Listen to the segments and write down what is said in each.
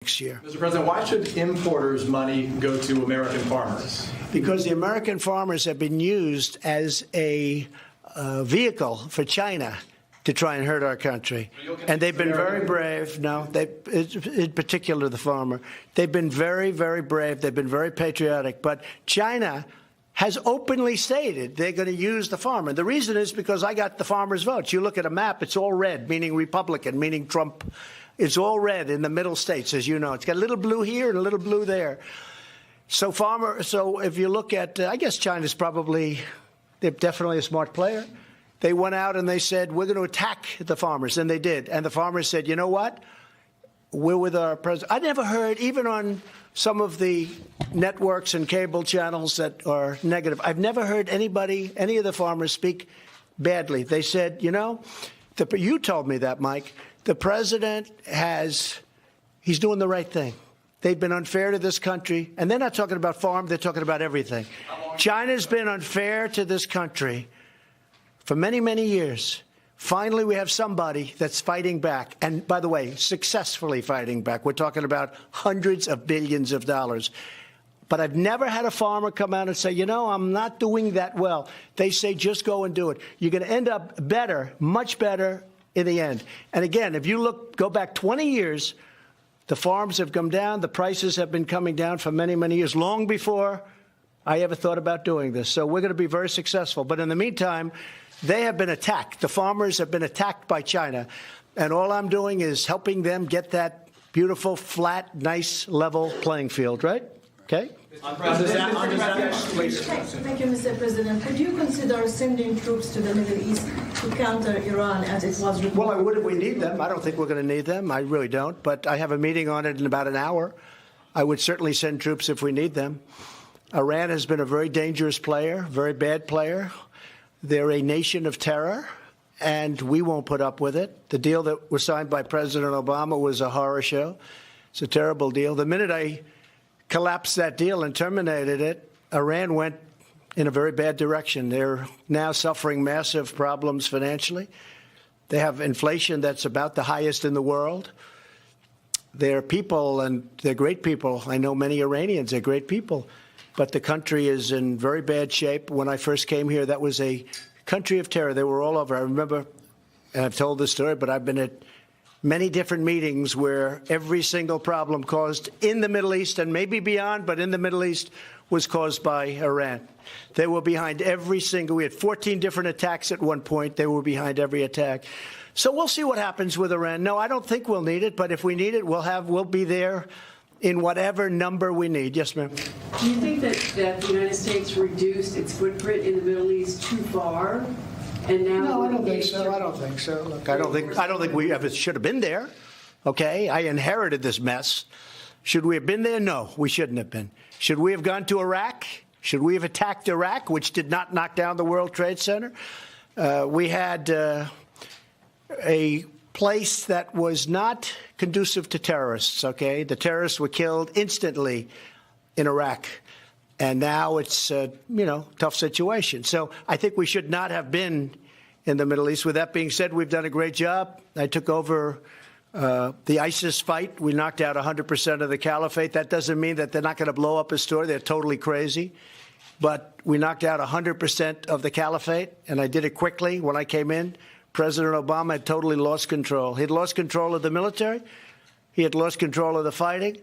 next year. Mr. President, why should importers' money go to American farmers? Because the American farmers have been used as a vehicle for China to try and hurt our country. And they've been very brave. No, in particular the farmer. They've been very, very brave. They've been very patriotic. But China has openly stated they're going to use the farmer. The reason is because I got the farmers' votes. You look at a map, it's all red, meaning Republican, meaning Trump. It's all red in the middle states, as you know. It's got a little blue here and a little blue there. So if you look at, I guess China's they're definitely a smart player. They went out and they said, we're going to attack the farmers, and they did. And the farmers said, you know what? We're with our president. I never heard, even on some of the networks and cable channels that are negative, I've never heard any of the farmers speak badly. They said, you know, you told me that, Mike. The president he's doing the right thing. They've been unfair to this country. And they're not talking about farm, they're talking about everything. China's been unfair to this country for many, many years. Finally, we have somebody that's fighting back. And by the way, successfully fighting back. We're talking about hundreds of billions of dollars. But I've never had a farmer come out and say, you know, I'm not doing that well. They say, just go and do it. You're going to end up better, much better in the end. And again, if you go back 20 years, the farms have come down. The prices have been coming down for many, many years, long before I ever thought about doing this. So we're going to be very successful. But in the meantime, they have been attacked. The farmers have been attacked by China. And all I'm doing is helping them get that beautiful, flat, nice, level playing field, right? Okay? Thank you, Mr. President. Could you consider sending troops to the Middle East to counter Iran as it was reported? Well, I would if we need them. I don't think we're going to need them. I really don't. But I have a meeting on it in about an hour. I would certainly send troops if we need them. Iran has been a very dangerous player, very bad player. They're a nation of terror, and we won't put up with it. The deal that was signed by President Obama was a horror show. It's a terrible deal. The minute I collapsed that deal and terminated it, Iran went in a very bad direction. They're now suffering massive problems financially. They have inflation that's about the highest in the world. They're people, and they're great people. I know many Iranians, they're great people. But the country is in very bad shape. When I first came here, that was a country of terror. They were all over. I remember, and I've told this story, but I've been at many different meetings where every single problem caused in the Middle East, and maybe beyond, but in the Middle East, was caused by Iran. They were behind every single, we had 14 different attacks at one point. They were behind every attack. So we'll see what happens with Iran. No, I don't think we'll need it, but if we need it, we'll be there in whatever number we need. Yes, ma'am. Do you think that the United States reduced its footprint in the Middle East too far? And now no, I don't think so. I don't think so. Look, I don't think we ever should have been there. Okay, I inherited this mess. Should we have been there? No, we shouldn't have been. Should we have gone to Iraq? Should we have attacked Iraq, which did not knock down the World Trade Center? We had a place that was not conducive to terrorists, okay? The terrorists were killed instantly in Iraq. And now it's, tough situation. So I think we should not have been in the Middle East. With that being said, we've done a great job. I took over the ISIS fight. We knocked out 100% of the caliphate. That doesn't mean that they're not going to blow up a store. They're totally crazy. But we knocked out 100% of the caliphate, and I did it quickly when I came in. President Obama had totally lost control. He had lost control of the military. He had lost control of the fighting.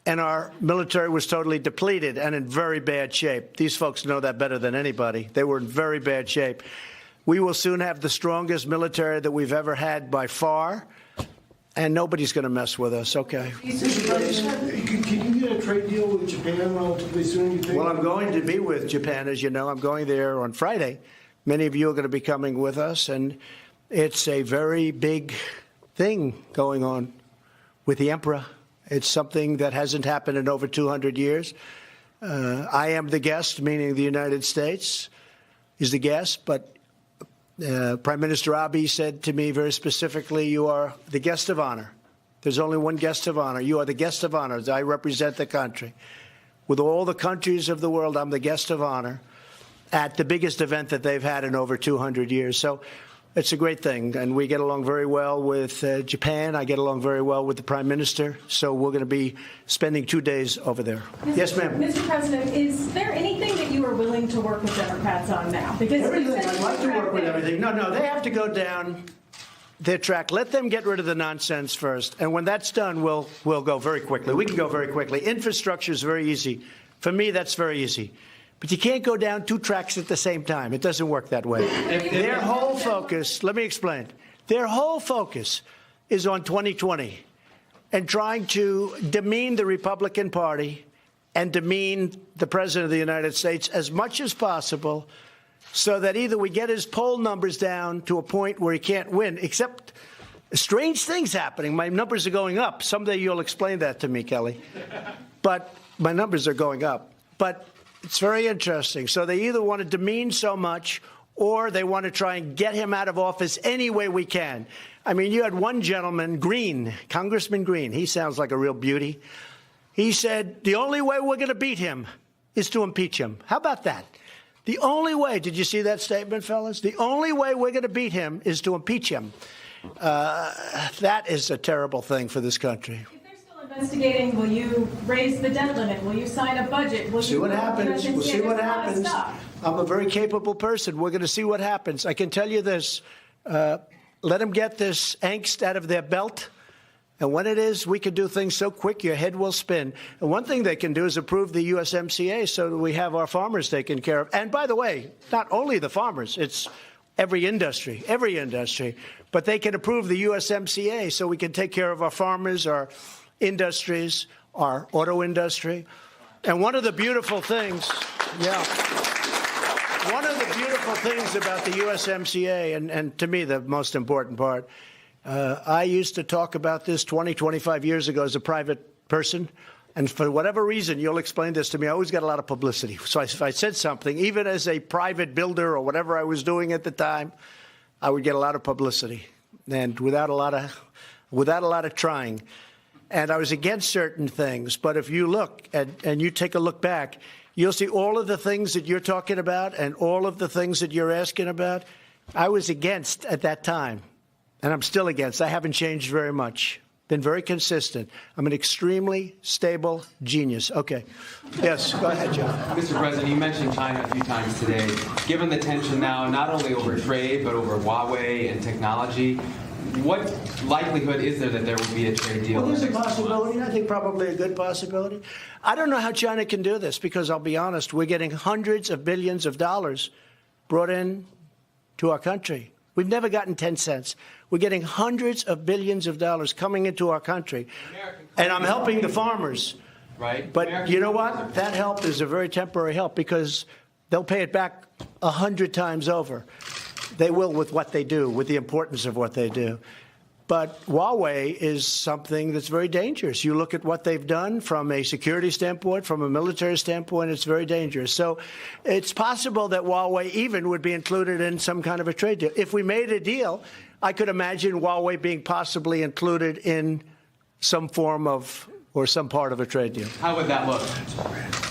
And our military was totally depleted and in very bad shape. These folks know that better than anybody. They were in very bad shape. We will soon have the strongest military that we've ever had by far, and nobody's going to mess with us. Okay. Can you get a trade deal with Japan relatively soon, you think? Well, I'm going to be with Japan, as you know. I'm going there on Friday. Many of you are going to be coming with us, and it's a very big thing going on with the emperor. It's something that hasn't happened in over 200 years. I am the guest, meaning the United States is the guest, but Prime Minister Abe said to me very specifically, you are the guest of honor. There's only one guest of honor. You are the guest of honor. I represent the country. With all the countries of the world, I'm the guest of honor at the biggest event that they've had in over 200 years. So It's a great thing, and we get along very well with Japan. I get along very well with the Prime Minister, so we're going to be spending 2 days over there. Yes, ma'am. Mr. President, is there anything that you are willing to work with Democrats on now? Because Everything. I'd like to work with everything. No, they have to go down their track. Let them get rid of the nonsense first, and when that's done, we'll go very quickly. We can go very quickly. Infrastructure is very easy. For me, that's very easy. But you can't go down 2 tracks at the same time. It doesn't work that way. Their whole focus, let me explain, their whole focus is on 2020 and trying to demean the Republican Party and demean the President of the United States as much as possible so that either we get his poll numbers down to a point where he can't win, except strange things happening. My numbers are going up. Someday you'll explain that to me, Kelly. But my numbers are going up. But it's very interesting. So they either want to demean so much or they want to try and get him out of office any way we can. I mean, you had one gentleman, Green, Congressman Green. He sounds like a real beauty. He said, the only way we're going to beat him is to impeach him. How about that? The only way, did you see that statement, fellas? The only way we're going to beat him is to impeach him. That is a terrible thing for this country. investigating, will you raise the debt limit? Will you sign a budget? Will See you what happens. We'll see what There's a lot of happens. stuff. I'm a very capable person. We're going to see what happens. I can tell you this. Let them get this angst out of their belt. And when it is, we can do things so quick, your head will spin. And one thing they can do is approve the USMCA so that we have our farmers taken care of. And by the way, not only the farmers, it's every industry. But they can approve the USMCA so we can take care of our farmers, our industries, our auto industry. And one of the beautiful things, one of the beautiful things about the USMCA, and to me the most important part, I used to talk about this 20, 25 years ago as a private person. And for whatever reason, you'll explain this to me, I always got a lot of publicity. So if I said something, even as a private builder or whatever I was doing at the time, I would get a lot of publicity and without a lot of trying. And I was against certain things. But if you look and you take a look back, you'll see all of the things that you're talking about and all of the things that you're asking about, I was against at that time. And I'm still against. I haven't changed very much. Been very consistent. I'm an extremely stable genius. Okay. Yes, go ahead, John. Mr. President, you mentioned China a few times today. Given the tension now, not only over trade, but over Huawei and technology, what likelihood is there that there will be a trade deal? Well, there's a possibility. I think probably a good possibility. I don't know how China can do this because I'll be honest, we're getting hundreds of billions of dollars brought in to our country. We've never gotten 10 cents. We're getting hundreds of billions of dollars coming into our country. And I'm helping the farmers. Right. But you know what? That help is a very temporary help because they'll pay it back 100 times over. They will with what they do, with the importance of what they do. But Huawei is something that's very dangerous. You look at what they've done from a security standpoint, from a military standpoint, it's very dangerous. So it's possible that Huawei even would be included in some kind of a trade deal. If we made a deal, I could imagine Huawei being possibly included in some form of or some part of a trade deal. How would that look?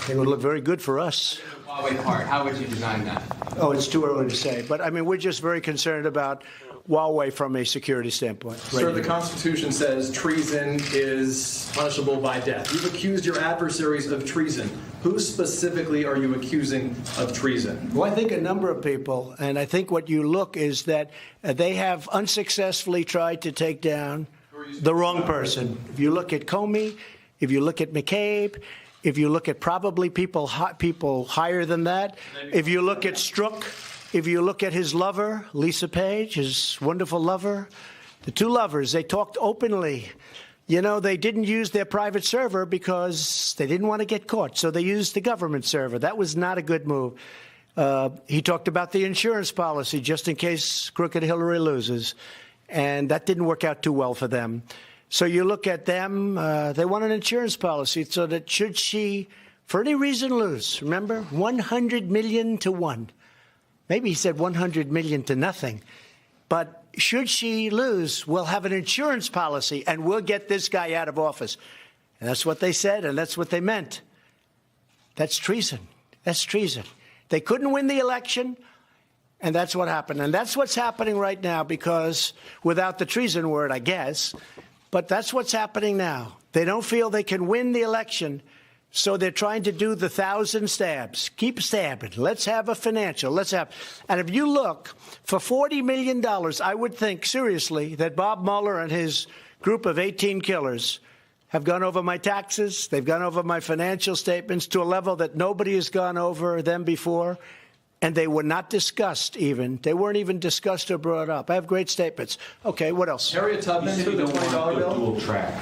It would look very good for us. The Huawei part, how would you design that? Oh, it's too early to say. But, I mean, we're just very concerned about Huawei from a security standpoint. Sir, the Constitution says treason is punishable by death. You've accused your adversaries of treason. Who specifically are you accusing of treason? Well, I think a number of people. And I think what you look is that they have unsuccessfully tried to take down the wrong person. If you look at Comey, if you look at McCabe, if you look at probably people higher than that, if you look at Strzok, if you look at his lover, Lisa Page, his wonderful lover, the two lovers, they talked openly. You know, they didn't use their private server because they didn't want to get caught, so they used the government server. That was not a good move. He talked about the insurance policy just in case crooked Hillary loses, and that didn't work out too well for them. So you look at them, they want an insurance policy so that should she, for any reason, lose, remember, 100 million to 1. Maybe he said 100 million to nothing. But should she lose, we'll have an insurance policy and we'll get this guy out of office. And that's what they said and that's what they meant. That's treason. That's treason. They couldn't win the election And that's what happened. And that's what's happening right now because without the treason word, I guess, but that's what's happening now. They don't feel they can win the election, so they're trying to do the 1,000 stabs. Keep stabbing. Let's have a financial. And if you look, for $40 million, I would think seriously that Bob Mueller and his group of 18 killers have gone over my taxes. They've gone over my financial statements to a level that nobody has gone over them before. And they were not discussed even. They weren't even discussed or brought up. I have great statements. Okay, what else? Harriet Tubman You through the don't $20 want a bill? dual track.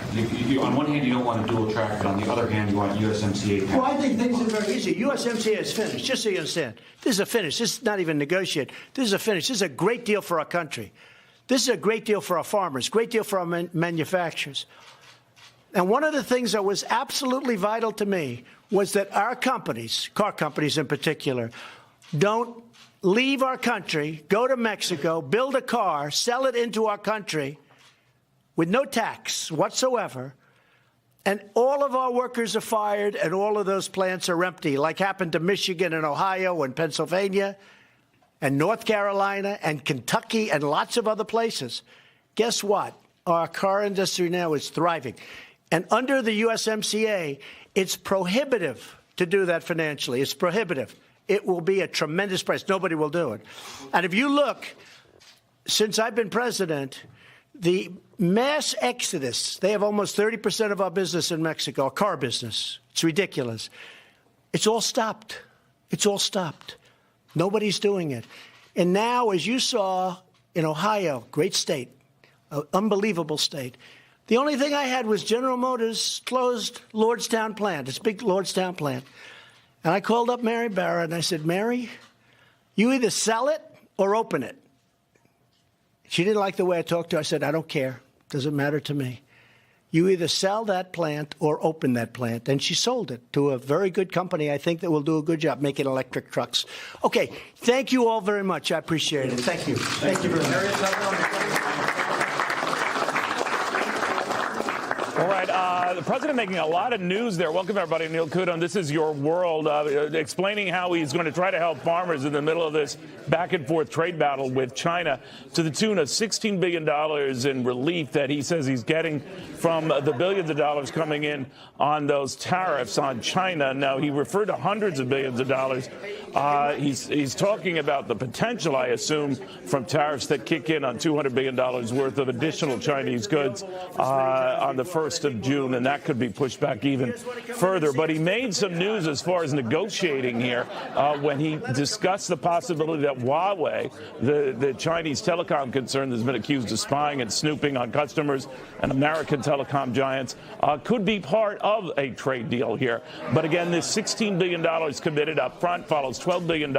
On one hand, you don't want a dual track, but on the other hand, you want USMCA. Well, I think things are very easy. USMCA is finished, just so you understand. This is a finish. This is not even negotiated. This is a finish. This is a great deal for our country. This is a great deal for our farmers, great deal for our manufacturers. And one of the things that was absolutely vital to me was that our companies, car companies in particular, don't leave our country, go to Mexico, build a car, sell it into our country with no tax whatsoever, and all of our workers are fired and all of those plants are empty, like happened to Michigan and Ohio and Pennsylvania and North Carolina and Kentucky and lots of other places. Guess what? Our car industry now is thriving. And under the USMCA, it's prohibitive to do that financially. It's prohibitive. It will be a tremendous price. Nobody will do it. And if you look, since I've been president, the mass exodus, they have almost 30% of our business in Mexico, our car business. It's ridiculous. It's all stopped. It's all stopped. Nobody's doing it. And now, as you saw in Ohio, great state, unbelievable state, the only thing I had was General Motors closed Lordstown plant, its big Lordstown plant. And I called up Mary Barra and I said, Mary, you either sell it or open it. She didn't like the way I talked to her. I said, I don't care. Doesn't matter to me. You either sell that plant or open that plant. And she sold it to a very good company, I think, that will do a good job making electric trucks. Okay. Thank you all very much. I appreciate it. Thank you. Thank you very much. Harriet Tubman. All right, the president making a lot of news there. Welcome, everybody. Neil Kudo, This Is Your World, explaining how he's going to try to help farmers in the middle of this back-and-forth trade battle with China to the tune of $16 billion in relief that he says he's getting from the billions of dollars coming in on those tariffs on China. Now, he referred to hundreds of billions of dollars. He's talking about the potential, I assume, from tariffs that kick in on $200 billion worth of additional Chinese goods on the 1st of June, and that could be pushed back even further. But he made some news as far as negotiating here when he discussed the possibility that Huawei, the Chinese telecom concern that's been accused of spying and snooping on customers and American telecom giants, could be part of a trade deal here. But again, this $16 billion committed up front follows $12 billion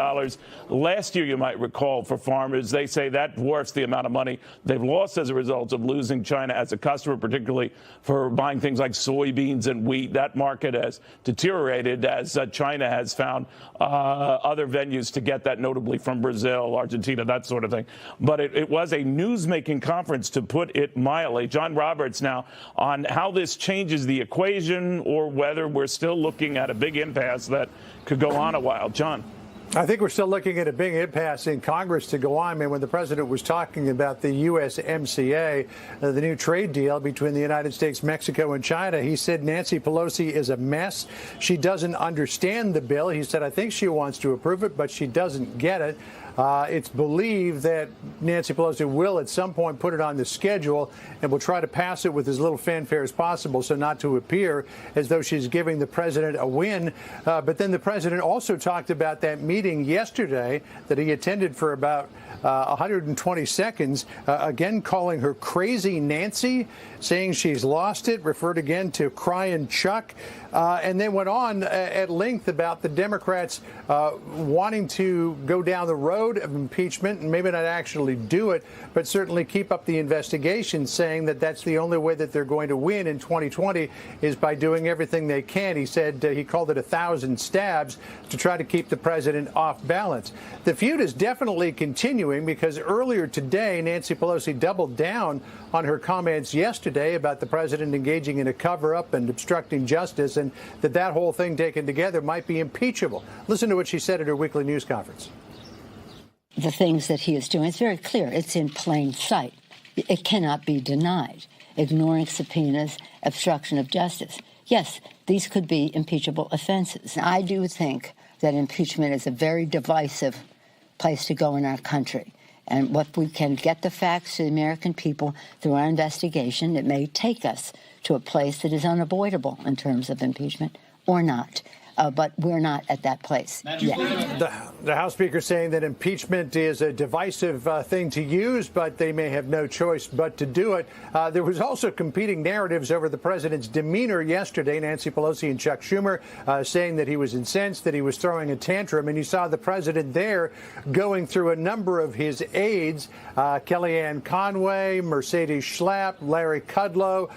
last year, you might recall, for farmers. They say that dwarfs the amount of money they've lost as a result of losing China as a customer, particularly for buying things like soybeans and wheat. That market has deteriorated as China has found other venues to get that, notably from Brazil, Argentina, that sort of thing. But it was a news-making conference, to put it mildly. John Roberts now on how this changes the equation, or whether we're still looking at a big impasse that could go on a while. John. I think we're still looking at a big impasse in Congress to go on. I mean, when the president was talking about the USMCA, the new trade deal between the United States, Mexico, and China, he said Nancy Pelosi is a mess. She doesn't understand the bill. He said, I think she wants to approve it, but she doesn't get it. It's believed that Nancy Pelosi will at some point put it on the schedule and will try to pass it with as little fanfare as possible, so not to appear as though she's giving the president a win. But then the president also talked about that meeting yesterday that he attended for about 120 seconds, again calling her crazy Nancy, saying she's lost it, referred again to crying Chuck, and then went on at length about the Democrats wanting to go down the road of impeachment and maybe not actually do it, but certainly keep up the investigation, saying that that's the only way that they're going to win in 2020 is by doing everything they can. He said he called it 1,000 stabs to try to keep the president off balance. The feud is definitely continuing because earlier today, Nancy Pelosi doubled down on her comments yesterday about the president engaging in a cover-up and obstructing justice, and that whole thing taken together might be impeachable. Listen to what she said at her weekly news conference. the things that he is doing. It's very clear. It's in plain sight. It cannot be denied. Ignoring subpoenas, obstruction of justice. Yes, these could be impeachable offenses. I do think that impeachment is a very divisive place to go in our country. And what we can get the facts to the American people through our investigation, it may take us to a place that is unavoidable in terms of impeachment or not. But we're not at that place yet. The House Speaker saying that impeachment is a divisive thing to use, but they may have no choice but to do it. There was also competing narratives over the president's demeanor yesterday. Nancy Pelosi and Chuck Schumer saying that he was incensed, that he was throwing a tantrum. And you saw the president there going through a number of his aides, Kellyanne Conway, Mercedes Schlapp, Larry Kudlow,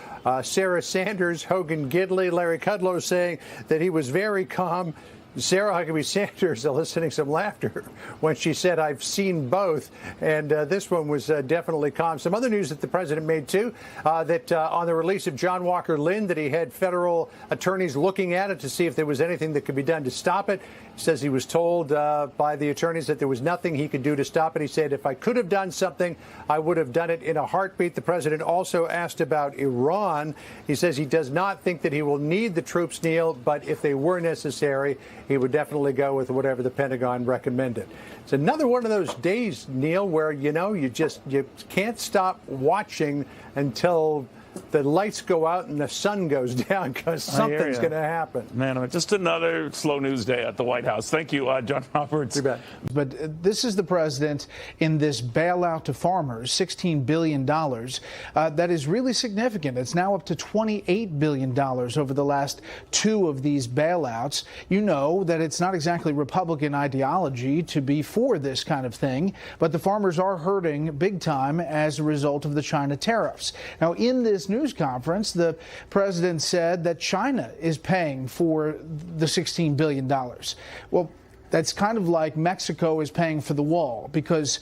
Sarah Sanders, Hogan Gidley. Larry Kudlow saying that he was very calm. Sarah Huckabee Sanders eliciting some laughter when she said, "I've seen both." And this one was definitely calm. Some other news that the president made, too, that on the release of John Walker Lynn, that he had federal attorneys looking at it to see if there was anything that could be done to stop it. He says he was told by the attorneys that there was nothing he could do to stop it. He said, "If I could have done something, I would have done it in a heartbeat." The president also asked about Iran. He says he does not think that he will need the troops, Neil, but if they were necessary, he would definitely go with whatever the Pentagon recommended. It's another one of those days, Neil, where, you can't stop watching until the lights go out and the sun goes down, because something's going to happen. Man, just another slow news day at the White House. Thank you, John Roberts. You bet. But this is the president in this bailout to farmers, $16 billion. That is really significant. It's now up to $28 billion over the last two of these bailouts. You know that it's not exactly Republican ideology to be for this kind of thing, but the farmers are hurting big time as a result of the China tariffs. Now, in this news conference, the president said that China is paying for the $16 billion. Well, that's kind of like Mexico is paying for the wall, because,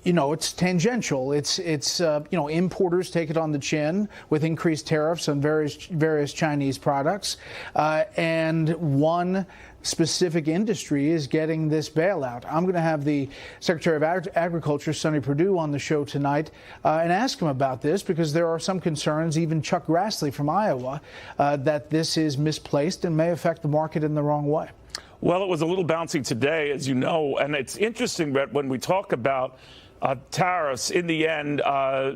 it's tangential. It's importers take it on the chin with increased tariffs on various Chinese products, and one specific industry is getting this bailout. I'm going to have the Secretary of Agriculture, Sonny Perdue, on the show tonight and ask him about this, because there are some concerns, even Chuck Grassley from Iowa, that this is misplaced and may affect the market in the wrong way. Well, it was a little bouncy today, as you know, and it's interesting, Brett, when we talk about tariffs, in the end,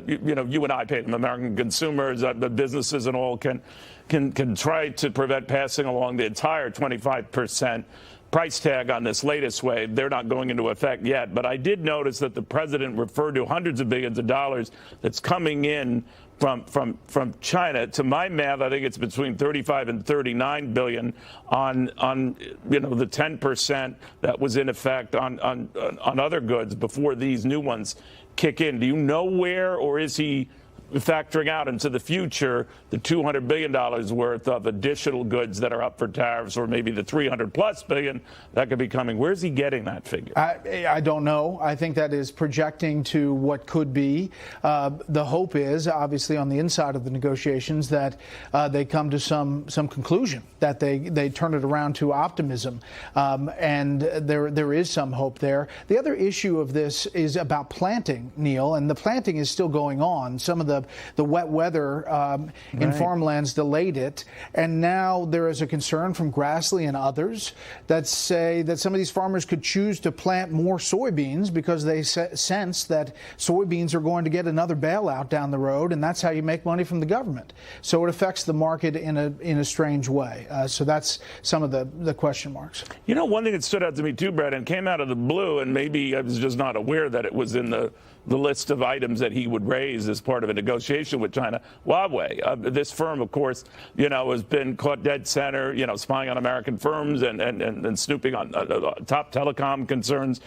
you and I pay them. American consumers, the businesses and all can try to prevent passing along the entire 25% price tag on this latest wave. They're not going into effect yet. But I did notice that the president referred to hundreds of billions of dollars that's coming in from China. To my math, I think it's between 35 and 39 billion on the 10% that was in effect on other goods before these new ones kick in. Do you know where, or is he factoring out into the future the $200 billion worth of additional goods that are up for tariffs, or maybe the $300+ billion that could be coming? Where's he getting that figure? I don't know. I think that is projecting to what could be. The hope is, obviously, on the inside of the negotiations, that they come to some conclusion, that they turn it around to optimism, and there is some hope there. The other issue of this is about planting, Neil, and the planting is still going on. Some of the wet weather in farmlands delayed it, and now there is a concern from Grassley and others that say that some of these farmers could choose to plant more soybeans because they sense that soybeans are going to get another bailout down the road, and that's how you make money from the government. So it affects the market in a strange way. So that's some of the question marks. One thing that stood out to me too, Brett, and came out of the blue, and maybe I was just not aware that it was in the list of items that he would raise as part of a negotiation with China. Huawei, this firm, of course, has been caught dead center, spying on American firms and snooping on top telecom concerns.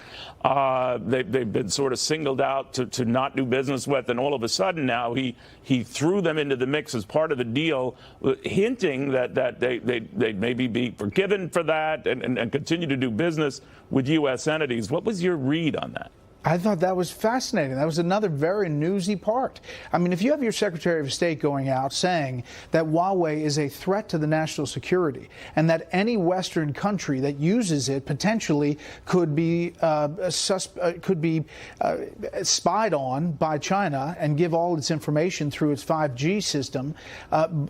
They've been sort of singled out to not do business with, and all of a sudden now he threw them into the mix as part of the deal, hinting that they'd maybe be forgiven for that and continue to do business with U.S. entities. What was your read on that? I thought that was fascinating. That was another very newsy part. I mean, if you have your Secretary of State going out saying that Huawei is a threat to the national security and that any Western country that uses it potentially could be spied on by China and give all its information through its 5G system,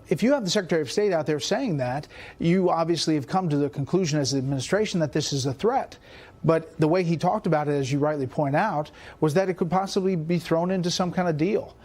if you have the Secretary of State out there saying that, you obviously have come to the conclusion as the administration that this is a threat. But the way he talked about it, as you rightly point out, was that it could possibly be thrown into some kind of deal.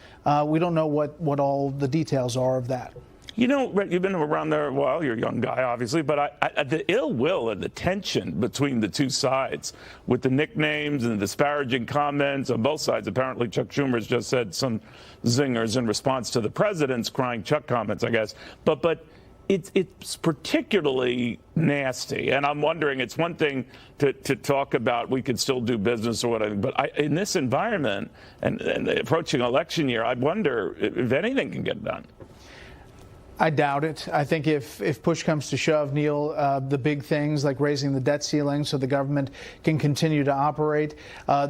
We don't know what all the details are of that. You know, Brett, you've been around there a while. You're a young guy, obviously, but the ill will and the tension between the two sides with the nicknames and the disparaging comments on both sides. Apparently, Chuck Schumer's just said some zingers in response to the president's crying Chuck comments, I guess. But it's particularly nasty, and I'm wondering, it's one thing to talk about we could still do business or whatever, but in this environment and the approaching election year, I wonder if anything can get done. I doubt it. I think if push comes to shove, Neil, the big things like raising the debt ceiling so the government can continue to operate,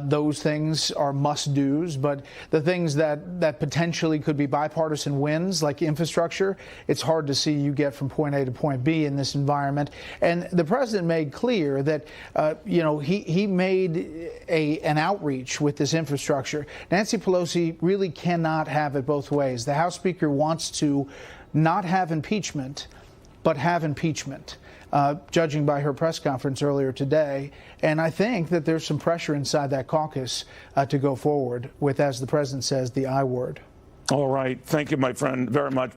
those things are must-dos. But the things that potentially could be bipartisan wins, like infrastructure, it's hard to see you get from point A to point B in this environment. And the president made clear that, he made an outreach with this infrastructure. Nancy Pelosi really cannot have it both ways. The House Speaker wants to not have impeachment, but have impeachment, judging by her press conference earlier today. And I think that there's some pressure inside that caucus to go forward with, as the president says, the I word. All right. Thank you, my friend, very much.